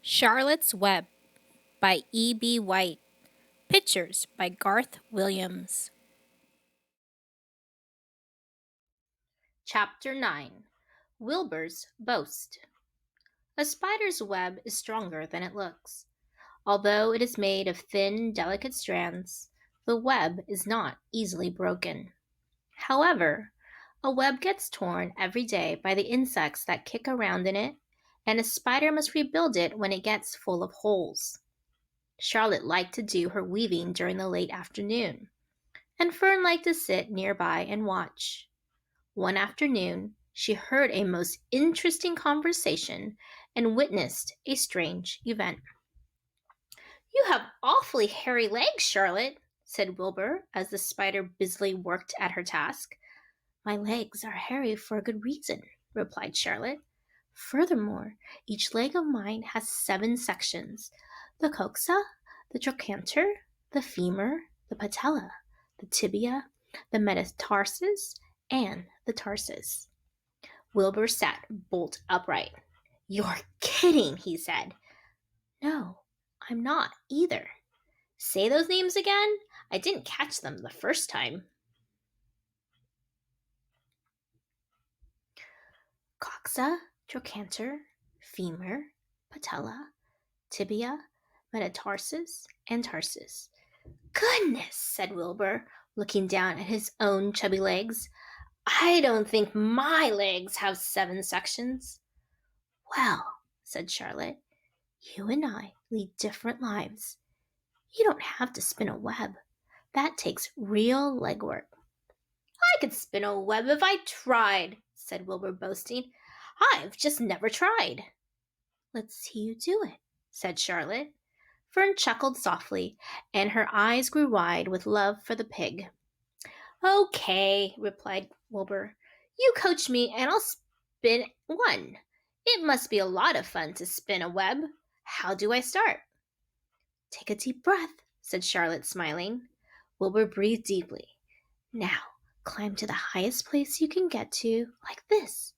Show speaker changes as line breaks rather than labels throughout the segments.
Charlotte's Web by E.B.White. Pictures by Garth Williams. Chapter 9. Wilbur's Boast. A spider's web is stronger than it looks. Although it is made of thin, delicate strands, the web is not easily broken. However, a web gets torn every day by the insects that kick around in it, and a spider must rebuild it when it gets full of holes. Charlotte liked to do her weaving during the late afternoon, and Fern liked to sit nearby and watch. One afternoon, she heard a most interesting conversation and witnessed a strange event. "You have awfully hairy legs, Charlotte," said Wilbur as the spider busily worked at her task. "My legs are hairy for a good reason," replied Charlotte. "Furthermore, each leg of mine has 7 sections: the coxa, the trochanter, the femur, the patella, the tibia, the metatarsus, and the tarsus." Wilbur sat bolt upright. "You're kidding," he said. "No, I'm not either. Say those names again. I didn't catch them the first time." "Coxa, trochanter, femur, patella, tibia, metatarsus, and tarsus." "Goodness," said Wilbur, looking down at his own chubby legs. "I don't think my legs have 7 sections." "Well," said Charlotte, "you and I lead different lives. You don't have to spin a web. That takes real legwork." "I could spin a web if I tried," said Wilbur, boasting. "I've just never tried." "Let's see you do it," said Charlotte. Fern chuckled softly, and her eyes grew wide with love for the pig. "Okay," replied Wilbur. "You coach me and I'll spin one. It must be a lot of fun to spin a web. How do I start?" "Take a deep breath," said Charlotte, smiling. Wilbur breathed deeply. "Now, climb to the highest place you can get to, like this."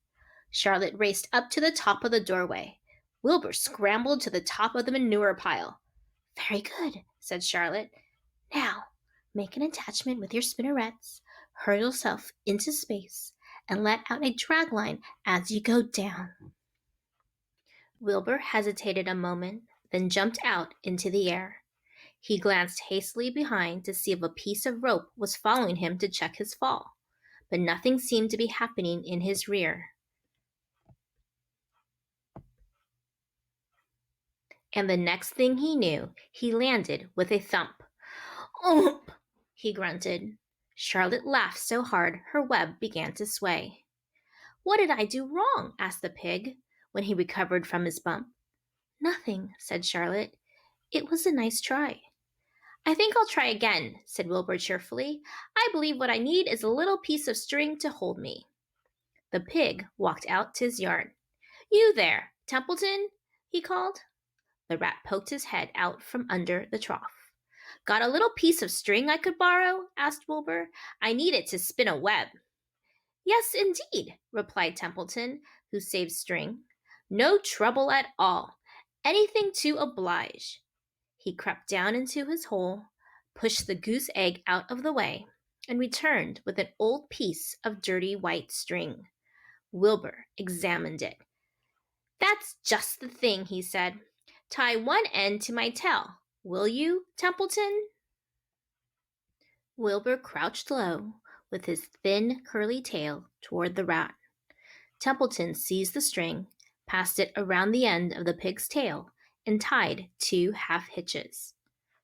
Charlotte raced up to the top of the doorway. Wilbur scrambled to the top of the manure pile. "Very good," said Charlotte. "Now, make an attachment with your spinnerets, hurl yourself into space, and let out a drag line as you go down." Wilbur hesitated a moment, then jumped out into the air. He glanced hastily behind to see if a piece of rope was following him to check his fall, but nothing seemed to be happening in his rear. And the next thing he knew, he landed with a thump. "Oomp!" he grunted. Charlotte laughed so hard her web began to sway. "What did I do wrong?" asked the pig, when he recovered from his bump. "Nothing," said Charlotte. "It was a nice try." "I think I'll try again," said Wilbur cheerfully. "I believe what I need is a little piece of string to hold me." The pig walked out to his yard. "You there, Templeton," he called. The rat poked his head out from under the trough. "Got a little piece of string I could borrow?" asked Wilbur. "I need it to spin a web." "Yes, indeed," replied Templeton, who saved string. "No trouble at all. Anything to oblige." He crept down into his hole, pushed the goose egg out of the way, and returned with an old piece of dirty white string. Wilbur examined it. "That's just the thing," he said. "Tie one end to my tail, will you, Templeton?" Wilbur crouched low, with his thin, curly tail toward the rat. Templeton seized the string, passed it around the end of the pig's tail, and tied 2 half hitches.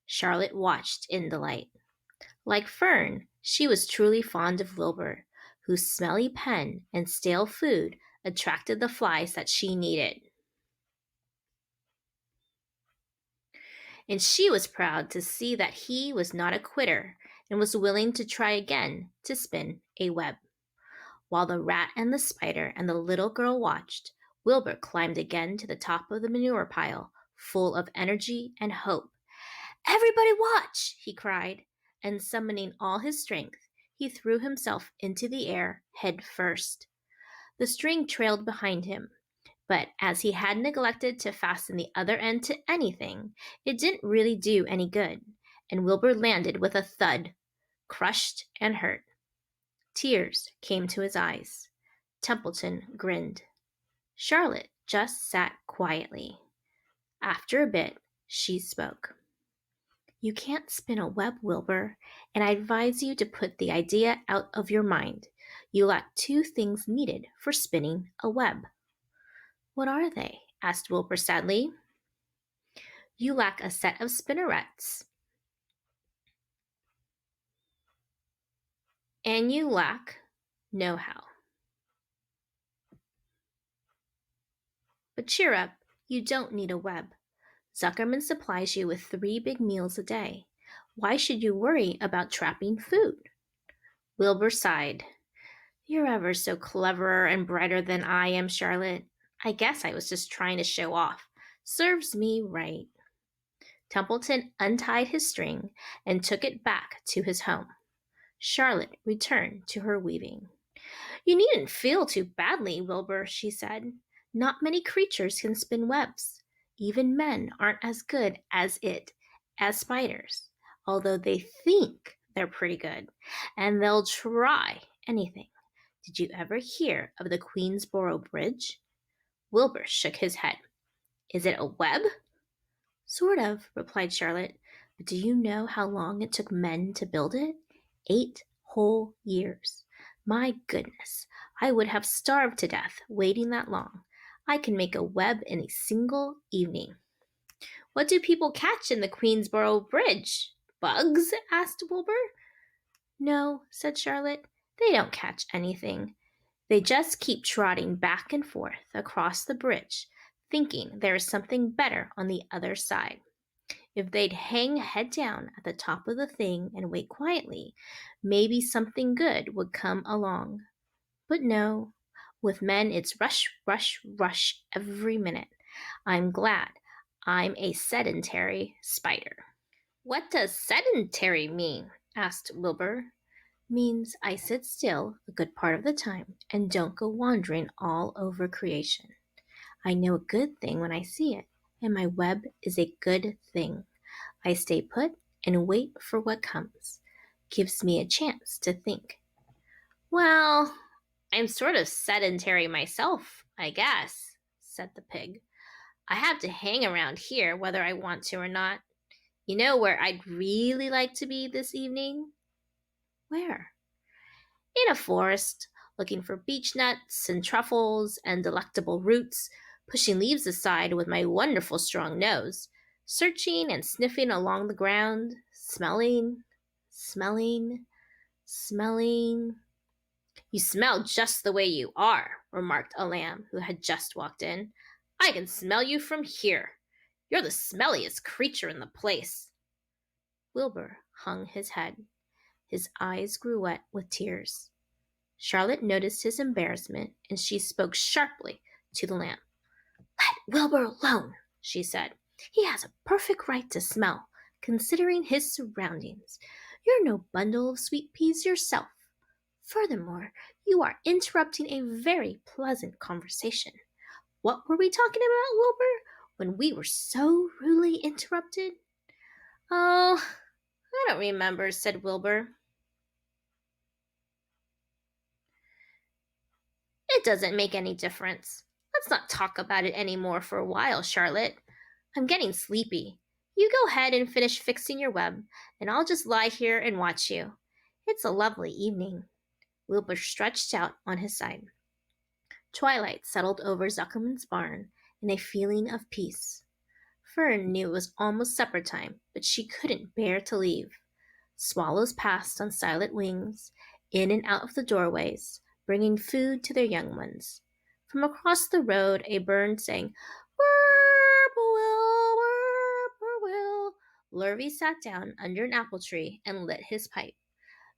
Charlotte watched in delight. Like Fern, she was truly fond of Wilbur, whose smelly pen and stale food attracted the flies that she needed. And she was proud to see that he was not a quitter and was willing to try again to spin a web. While the rat and the spider and the little girl watched, Wilbur climbed again to the top of the manure pile, full of energy and hope. "Everybody watch!" he cried, and summoning all his strength, he threw himself into the air head first. The string trailed behind him, But as he had neglected to fasten the other end to anything, it didn't really do any good, and Wilbur landed with a thud, crushed and hurt. Tears came to his eyes. Templeton grinned. Charlotte just sat quietly. After a bit, she spoke. You can't spin a web, Wilbur, and I advise you to put the idea out of your mind. You lack two things needed for spinning a web. What are they? Asked Wilbur sadly. You lack a set of spinnerets, and you lack know how. But cheer up, you don't need a web. Zuckerman supplies you with 3 big meals a day. Why should you worry about trapping food? Wilbur sighed. You're ever so cleverer and brighter than I am, Charlotte. I guess I was just trying to show off. Serves me right. Templeton untied his string and took it back to his home. Charlotte returned to her weaving. You needn't feel too badly, Wilbur, she said. Not many creatures can spin webs. Even men aren't as good as spiders, although they think they're pretty good, and they'll try anything. Did you ever hear of the Queensboro Bridge? Wilbur shook his head. Is it a web? Sort of, replied Charlotte. But do you know how long it took men to build it? 8 whole years. My goodness, I would have starved to death waiting that long. I can make a web in a single evening. What do people catch in the Queensboro Bridge? Bugs? Asked Wilbur. No, said Charlotte. They don't catch anything. They just keep trotting back and forth across the bridge, thinking there is something better on the other side. If they'd hang head down at the top of the thing and wait quietly, maybe something good would come along. But no, with men it's rush, rush, rush every minute. I'm glad I'm a sedentary spider. What does sedentary mean? Asked Wilbur. Means I sit still a good part of the time and don't go wandering all over creation. I know a good thing when I see it, and my web is a good thing. I stay put and wait for what comes. Gives me a chance to think. Well, I'm sort of sedentary myself, I guess, said the pig. I have to hang around here whether I want to or not. You know where I'd really like to be this evening? Where? In a forest, looking for beech nuts and truffles and delectable roots, pushing leaves aside with my wonderful strong nose, searching and sniffing along the ground, smelling, smelling, smelling. You smell just the way you are, remarked a lamb who had just walked in. I can smell you from here. You're the smelliest creature in the place. Wilbur hung his head. His eyes grew wet with tears. Charlotte noticed his embarrassment, and she spoke sharply to the lamb. Let Wilbur alone, she said. He has a perfect right to smell, considering his surroundings. You're no bundle of sweet peas yourself. Furthermore, you are interrupting a very pleasant conversation. What were we talking about, Wilbur, when we were so rudely interrupted? Oh, I don't remember, said Wilbur. It doesn't make any difference. Let's not talk about it any more for a while, Charlotte. I'm getting sleepy. You go ahead and finish fixing your web, and I'll just lie here and watch you. It's a lovely evening. Wilbur stretched out on his side. Twilight settled over Zuckerman's barn, and a feeling of peace. Fern knew it was almost supper time, but she couldn't bear to leave. Swallows passed on silent wings, in and out of the doorways, bringing food to their young ones. From across the road, a bird sang, Whirpoorwill, whirpoorwill. Lurvy sat down under an apple tree and lit his pipe.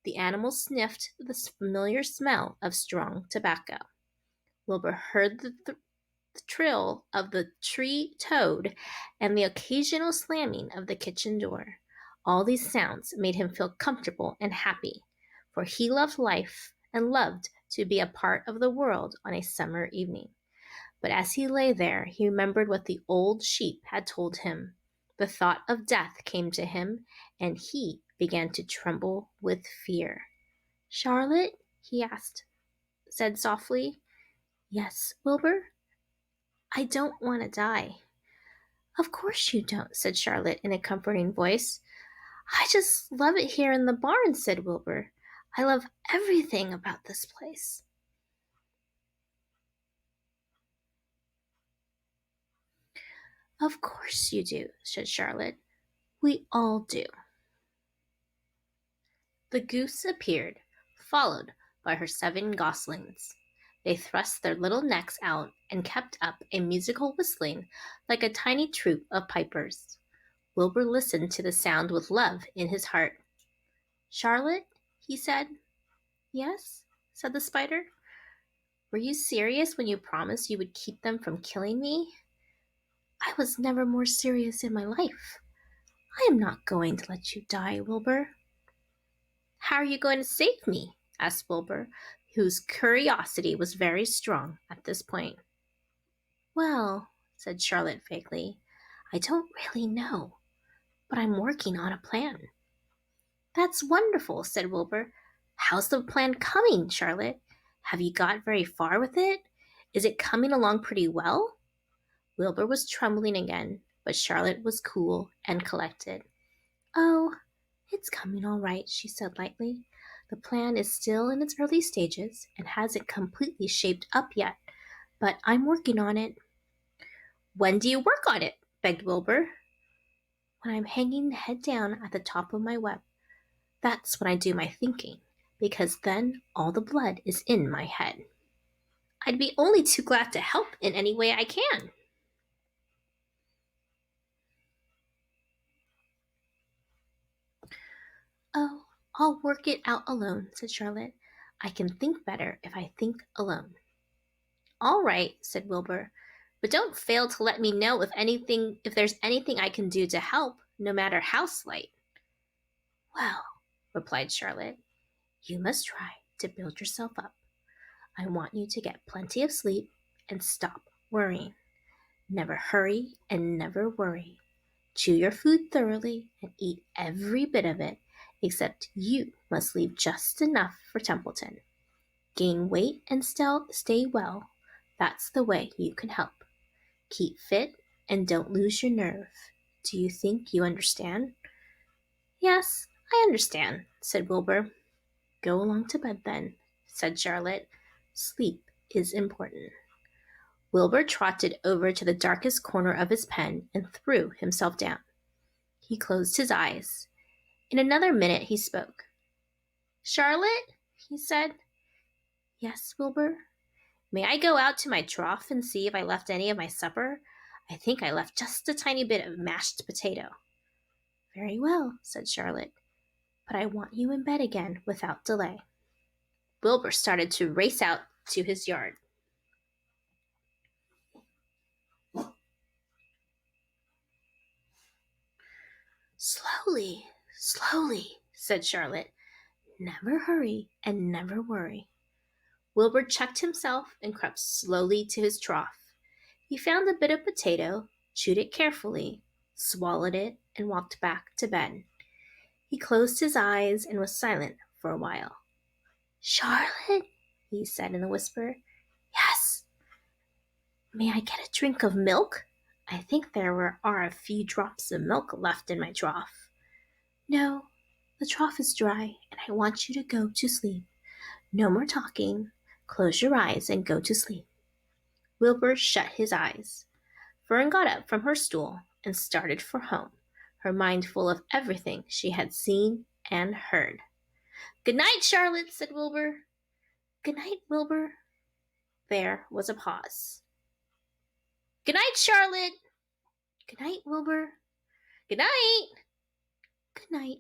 The animal sniffed the familiar smell of strong tobacco. Wilbur heard the trill of the tree toad and the occasional slamming of the kitchen door. All these sounds made him feel comfortable and happy, for he loved life and loved to be a part of the world on a summer evening. But as he lay there, he remembered what the old sheep had told him. The thought of death came to him, and he began to tremble with fear. Charlotte? He said softly. Yes, Wilbur? I don't want to die. Of course you don't, said Charlotte in a comforting voice. I just love it here in the barn, said Wilbur. I love everything about this place. Of course you do, said Charlotte. We all do. The goose appeared, followed by her 7 goslings. They thrust their little necks out and kept up a musical whistling like a tiny troop of pipers. Wilbur listened to the sound with love in his heart. Charlotte, he said. Yes, said the spider. Were you serious when you promised you would keep them from killing me? I was never more serious in my life. I am not going to let you die, Wilbur. How are you going to save me? Asked Wilbur, whose curiosity was very strong at this point. Well, said Charlotte vaguely, I don't really know, but I'm working on a plan. That's wonderful, said Wilbur. How's the plan coming, Charlotte? Have you got very far with it? Is it coming along pretty well? Wilbur was trembling again, but Charlotte was cool and collected. Oh, it's coming all right, she said lightly. The plan is still in its early stages and hasn't completely shaped up yet, but I'm working on it. When do you work on it? Begged Wilbur. When I'm hanging head down at the top of my web. That's when I do my thinking, because then all the blood is in my head. I'd be only too glad to help in any way I can. Oh, I'll work it out alone, said Charlotte. I can think better if I think alone. All right, said Wilbur, but don't fail to let me know if there's anything I can do to help, no matter how slight. Well, replied Charlotte, you must try to build yourself up. I want you to get plenty of sleep and stop worrying. Never hurry and never worry. Chew your food thoroughly and eat every bit of it, except you must leave just enough for Templeton. Gain weight and still stay well. That's the way you can help. Keep fit and don't lose your nerve. Do you think you understand? Yes, I understand, said Wilbur. Go along to bed then, said Charlotte. Sleep is important. Wilbur trotted over to the darkest corner of his pen and threw himself down. He closed his eyes. In another minute he spoke. Charlotte, he said. Yes, Wilbur? May I go out to my trough and see if I left any of my supper? I think I left just a tiny bit of mashed potato. Very well, said Charlotte, but I want you in bed again without delay. Wilbur started to race out to his yard. Slowly, slowly, said Charlotte. Never hurry and never worry. Wilbur checked himself and crept slowly to his trough. He found a bit of potato, chewed it carefully, swallowed it, and walked back to bed. He closed his eyes and was silent for a while. Charlotte, he said in a whisper. Yes. May I get a drink of milk? I think are a few drops of milk left in my trough. No, the trough is dry, and I want you to go to sleep. No more talking. Close your eyes and go to sleep. Wilbur shut his eyes. Fern got up from her stool and started for home, her mind full of everything she had seen and heard. Good night, Charlotte, said Wilbur. Good night, Wilbur. There was a pause. Good night, Charlotte. Good night, Wilbur. Good night. Good night.